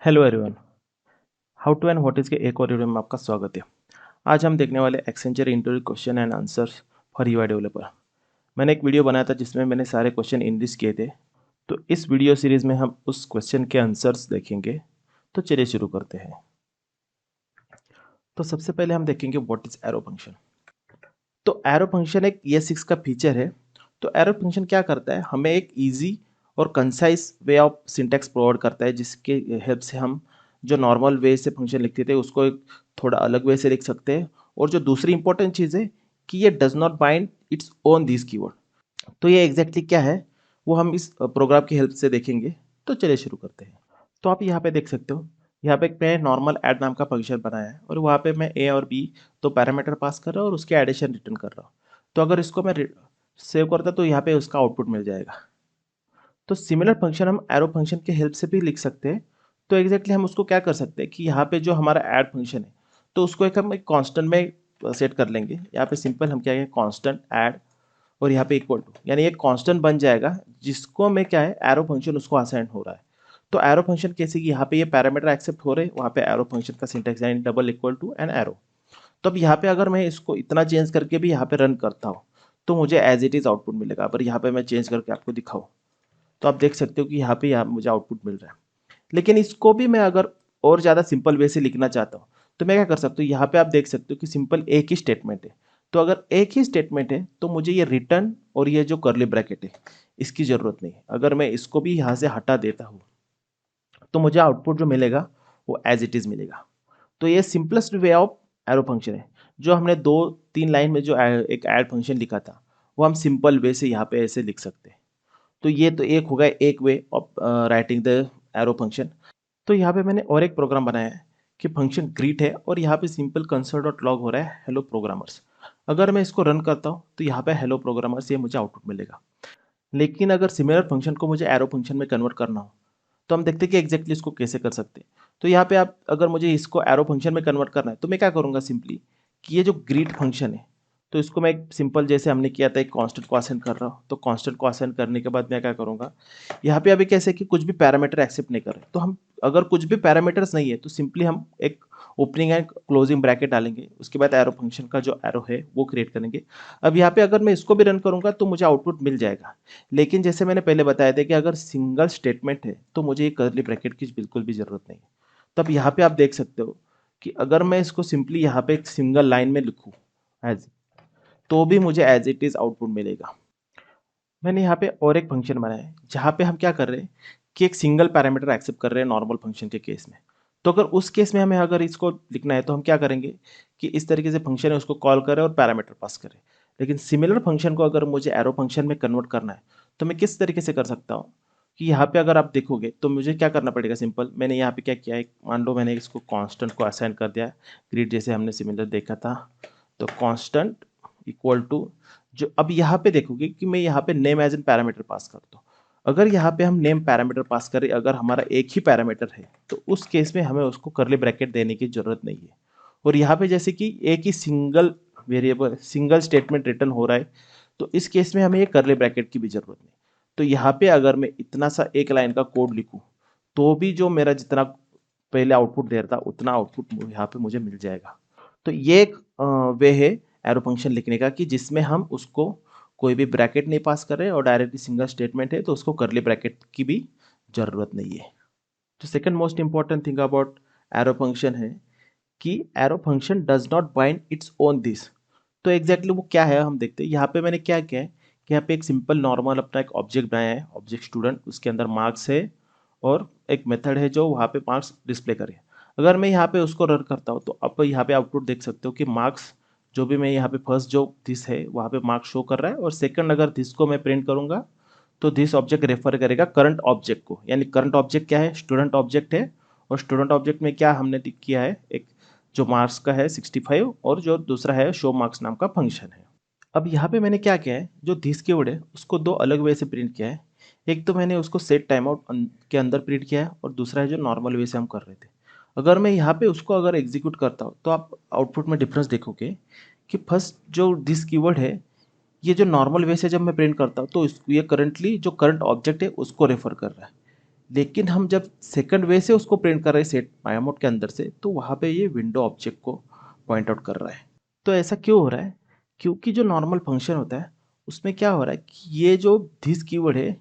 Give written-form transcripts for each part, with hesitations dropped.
Hello everyone. How to and what is के एक और वीडियो में आपका स्वागत है। आज हम देखने वाले Accenture interview question and answers for UI developer. मैंने एक वीडियो बनाया था जिसमें मैंने सारे क्वेश्चन इंग्लिश किए थे। तो इस वीडियो सीरीज में हम उस क्वेश्चन के आंसर्स देखेंगे। तो चलिए शुरू करते हैं। तो सबसे पहले हम देखेंगे व्हाट इज एरो फंक्शन। तो एरो फंक्शन एक ES6 का फीचर है। तो एरो फंक्शन क्या करता है, हमें एक ईजी और concise way of syntax provide करता है, जिसके हेल्प से हम जो नॉर्मल वे से फंक्शन लिखते थे उसको एक थोड़ा अलग वे से लिख सकते हैं। और जो दूसरी इंपॉर्टेंट चीज़ है कि ये does not bind its own this keyword. तो ये एग्जैक्टली क्या है वो हम इस प्रोग्राम की हेल्प से देखेंगे। तो चलिए शुरू करते हैं। तो आप यहाँ पे देख सकते हो, यहाँ पे मैं नॉर्मल ऐड नाम का फंक्शन बनाया है और वहाँ पे मैं ए और बी तो पैरामीटर पास कर रहा हूँ और उसके एडिशन रिटर्न कर रहा हूँ। तो अगर इसको मैं सेव करता तो यहाँ पे उसका आउटपुट मिल जाएगा। तो सिमिलर फंक्शन हम एरो फंक्शन के हेल्प से भी लिख सकते हैं। तो एग्जैक्टली हम उसको क्या कर सकते हैं कि यहाँ पे जो हमारा ऐड फंक्शन है तो उसको हम एक कांस्टेंट में सेट कर लेंगे। यहाँ पे सिंपल हम क्या है कांस्टेंट ऐड और यहाँ पे इक्वल टू, यानी एक कांस्टेंट बन जाएगा जिसको मैं क्या है एरो फंक्शन उसको असाइन हो रहा है। तो एरो फंक्शन कैसे कि यहाँ पे ये पैरामीटर एक्सेप्ट हो रहे हैं, वहाँ पे एरो फंक्शन का सिंटैक्स यानी double equal to an arrow. तो अब यहाँ पे अगर मैं इसको इतना चेंज करके भी यहाँ पे रन करता हूँ तो मुझे एज इट इज आउटपुट मिलेगा। पर यहाँ पे मैं चेंज करके आपको दिखाऊँ तो आप देख सकते हो कि यहाँ मुझे आउटपुट मिल रहा है। लेकिन इसको भी मैं अगर और ज़्यादा सिंपल वे से लिखना चाहता हूँ तो मैं क्या कर सकता हूँ, यहाँ पे आप देख सकते हो कि सिंपल एक ही स्टेटमेंट है। तो अगर एक ही स्टेटमेंट है तो मुझे ये रिटर्न और ये जो करली ब्रैकेट है इसकी ज़रूरत नहीं है। अगर मैं इसको भी यहाँ से हटा देता हूँ तो मुझे आउटपुट जो मिलेगा वो एज इट इज़ मिलेगा। तो ये simplest way of arrow function है। जो हमने 2-3 लाइन में जो एक ऐड फंक्शन लिखा था वो हम सिंपल वे से यहाँ पे ऐसे लिख सकते हैं। तो ये तो एक होगा एक way of writing the arrow function. तो यहाँ पे मैंने और एक प्रोग्राम बनाया है कि फंक्शन ग्रीट है और यहाँ पे सिंपल कंसोल डॉट लॉग हो रहा है हेलो प्रोग्रामर्स। अगर मैं इसको रन करता हूँ तो यहाँ पे हेलो प्रोग्रामर्स ये मुझे आउटपुट मिलेगा। लेकिन अगर सिमिलर फंक्शन को मुझे एरो फंक्शन में कन्वर्ट करना हो तो हम देखते हैं कि एग्जैक्टली इसको कैसे कर सकते हैं। तो यहाँ पे आप अगर मुझे इसको एरो फंक्शन में कन्वर्ट करना है तो मैं क्या करूँगा सिंपली कि ये जो ग्रीट फंक्शन है तो इसको मैं एक सिंपल जैसे हमने किया था एक कांस्टेंट को असाइन कर रहा हूँ। तो कांस्टेंट को असाइन करने के बाद मैं क्या करूँगा, यहाँ पे अभी कैसे कि कुछ भी पैरामीटर एक्सेप्ट नहीं कर रहे तो हम अगर कुछ भी पैरामीटर्स नहीं है तो सिंपली हम एक ओपनिंग एंड क्लोजिंग ब्रैकेट डालेंगे। उसके बाद एरो फंक्शन का जो एरो है वो क्रिएट करेंगे। अब यहाँ पे अगर मैं इसको भी रन करूँगा तो मुझे आउटपुट मिल जाएगा। लेकिन जैसे मैंने पहले बताया था कि अगर सिंगल स्टेटमेंट है तो मुझे ये कर्ली ब्रैकेट की बिल्कुल भी जरूरत नहीं है। तब यहाँ पे आप देख सकते हो कि अगर मैं इसको सिंपली यहाँ पे एक सिंगल लाइन में लिखूँ एज, तो भी मुझे एज इट इज आउटपुट मिलेगा। मैंने यहाँ पे और एक फंक्शन बनाया है जहाँ पे हम क्या कर रहे हैं कि एक सिंगल पैरामीटर एक्सेप्ट कर रहे हैं नॉर्मल फंक्शन के केस में। तो अगर उस केस में हमें अगर इसको लिखना है तो हम क्या करेंगे कि इस तरीके से फंक्शन है उसको कॉल करें और पैरामीटर पास करें। लेकिन सिमिलर फंक्शन को अगर मुझे एरो फंक्शन में कन्वर्ट करना है तो मैं किस तरीके से कर सकता हूँ कि यहाँ पे अगर आप देखोगे तो मुझे क्या करना पड़ेगा। सिंपल मैंने यहाँ पे क्या किया है, मान लो मैंने इसको कांस्टेंट को असाइन कर दिया ग्रिड जैसे हमने सिमिलर देखा था। तो कांस्टेंट इक्वल टू जो अब यहाँ पे देखोगे कि मैं यहाँ पे name as an parameter pass करता हूँ। अगर यहाँ पे हम नेम पैरामीटर पास करें, अगर हमारा एक ही पैरामीटर है तो उस केस में हमें उसको करली ब्रैकेट देने की जरूरत नहीं है। और यहाँ पे जैसे कि एक ही single variable single statement return हो रहा है तो इस केस में हमें ये करली ब्रैकेट की भी जरूरत नहीं। तो यहाँ पे अगर मैं इतना सा एक लाइन का कोड लिखूँ तो भी जो मेरा जितना पहले आउटपुट दे रहा था उतना आउटपुट यहाँ पे मुझे मिल जाएगा। तो ये एक वे है एरो फंक्शन लिखने का कि जिसमें हम उसको कोई भी ब्रैकेट नहीं पास कर रहे और डायरेक्टली सिंगल स्टेटमेंट है तो उसको करली ब्रैकेट की भी जरूरत नहीं है। तो second most important thing about arrow function है कि arrow function does not bind its own this. तो एग्जैक्टली वो क्या है हम देखते हैं। यहाँ पे मैंने क्या किया है कि यहाँ पे एक सिंपल नॉर्मल अपना एक ऑब्जेक्ट बनाया है, ऑब्जेक्ट स्टूडेंट, उसके अंदर मार्क्स है और एक मेथड है जो वहाँ पे मार्क्स डिस्प्ले करे। अगर मैं यहाँ पे उसको रन करता हूँ तो आप यहाँ पे आउटपुट देख सकते हो कि मार्क्स जो भी मैं यहाँ पे फर्स्ट जो दिस है वहाँ पे मार्क्स शो कर रहा है और सेकंड अगर दिस को मैं प्रिंट करूँगा तो दिस ऑब्जेक्ट रेफर करेगा करंट ऑब्जेक्ट को। यानी करंट ऑब्जेक्ट क्या है, स्टूडेंट ऑब्जेक्ट है। और स्टूडेंट ऑब्जेक्ट में क्या हमने किया है, एक जो मार्क्स का है 65 और जो दूसरा है शो मार्क्स नाम का फंक्शन है। अब यहाँ पे मैंने क्या किया है, जो दिस कीवर्ड है उसको दो अलग वे से प्रिंट किया है। एक तो मैंने उसको सेट टाइम आउट के अंदर प्रिंट किया है और दूसरा है जो नॉर्मल वे से हम कर रहे थे। अगर मैं यहाँ पे उसको अगर एग्जीक्यूट करता हूँ तो आप आउटपुट में डिफरेंस देखोगे कि फर्स्ट जो दिस कीवर्ड है ये जो नॉर्मल वे से जब मैं प्रिंट करता हूँ तो ये करंटली जो करंट ऑब्जेक्ट है उसको रेफर कर रहा है। लेकिन हम जब सेकंड वे से उसको प्रिंट कर रहे हैं सेट माया मोड के अंदर से, तो वहाँ पे ये विंडो ऑब्जेक्ट को पॉइंट आउट कर रहा है। तो ऐसा क्यों हो रहा है? क्योंकि जो नॉर्मल फंक्शन होता है उसमें क्या हो रहा है कि ये जो दिस कीवर्ड है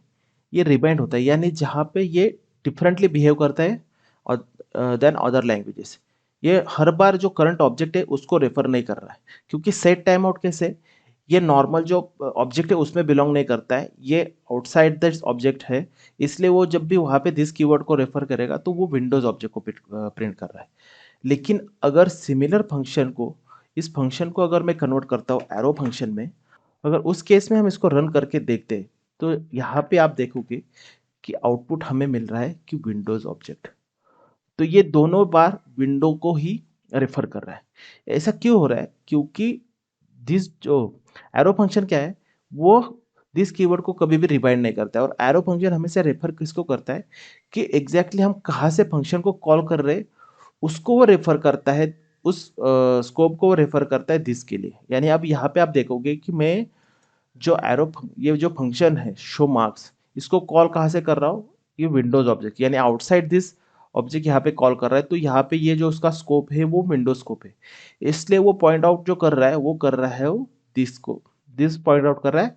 ये रिबाइंड होता है, यानी जहाँ पे ये डिफरेंटली बिहेव करता है और देन अदर लैंग्वेजेस। ये हर बार जो करंट ऑब्जेक्ट है उसको रेफर नहीं कर रहा है, क्योंकि सेट टाइम आउट कैसे, ये नॉर्मल जो ऑब्जेक्ट है उसमें बिलोंग नहीं करता है, ये आउटसाइड दिस ऑब्जेक्ट है। इसलिए वो जब भी वहाँ पे दिस कीवर्ड को रेफर करेगा तो वो विंडोज ऑब्जेक्ट को प्रिंट कर रहा है। लेकिन अगर सिमिलर फंक्शन को, इस फंक्शन को अगर मैं कन्वर्ट करता हूँ एरो फंक्शन में, अगर उस केस में हम इसको रन करके देखते हैं, तो यहाँ पे आप देखोगे कि आउटपुट हमें मिल रहा है कि विंडोज ऑब्जेक्ट। तो ये दोनों बार विंडो को ही रेफर कर रहा है। ऐसा क्यों हो रहा है? क्योंकि दिस जो एरो फंक्शन क्या है, वो दिस कीवर्ड को कभी भी रिबाइंड नहीं करता है, और एरो फंक्शन हमेशा रेफर किसको करता है कि एग्जैक्टली हम कहाँ से फंक्शन को कॉल कर रहे हैं उसको वो रेफर करता है, उस स्कोप को वो रेफर करता है दिस के लिए। यानी अब यहाँ पे आप देखोगे कि मैं जो ये जो फंक्शन है शो मार्क्स, इसको कॉल कहाँ से कर रहा हूँ, ये विंडोज ऑब्जेक्ट, यानी आउटसाइड दिस ऑब्जेक्ट यहाँ पे कॉल कर रहा है। तो यहाँ पे ये जो उसका स्कोप है वो विंडोज स्कोप है, इसलिए वो पॉइंट आउट जो कर रहा है वो कर रहा है वो दिस को, दिस पॉइंट आउट कर रहा है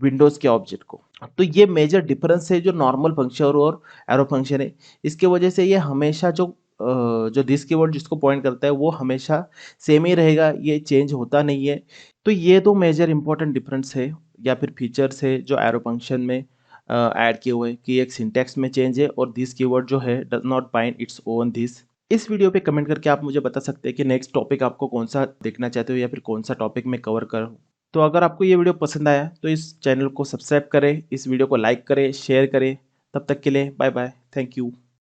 विंडोज के ऑब्जेक्ट को। तो ये मेजर डिफरेंस है जो नॉर्मल फंक्शन और एरो फंक्शन है। इसके वजह से ये हमेशा जो दिस कीवर्ड जिसको पॉइंट करता है वो हमेशा सेम ही रहेगा, ये चेंज होता नहीं है। तो ये दो मेजर इंपॉर्टेंट डिफरेंस है या फिर फीचर्स है जो एरो फंक्शन में ऐड किए हुए हैं, कि एक सिंटैक्स में चेंज है और दिस कीवर्ड जो है does not bind its own this. इस वीडियो पे कमेंट करके आप मुझे बता सकते हैं कि नेक्स्ट टॉपिक आपको कौन सा देखना चाहते हो या फिर कौन सा टॉपिक मैं कवर करूँ। तो अगर आपको ये वीडियो पसंद आया तो इस चैनल को सब्सक्राइब करें, इस वीडियो को लाइक करें, शेयर करें। तब तक के लिए बाय बाय, थैंक यू।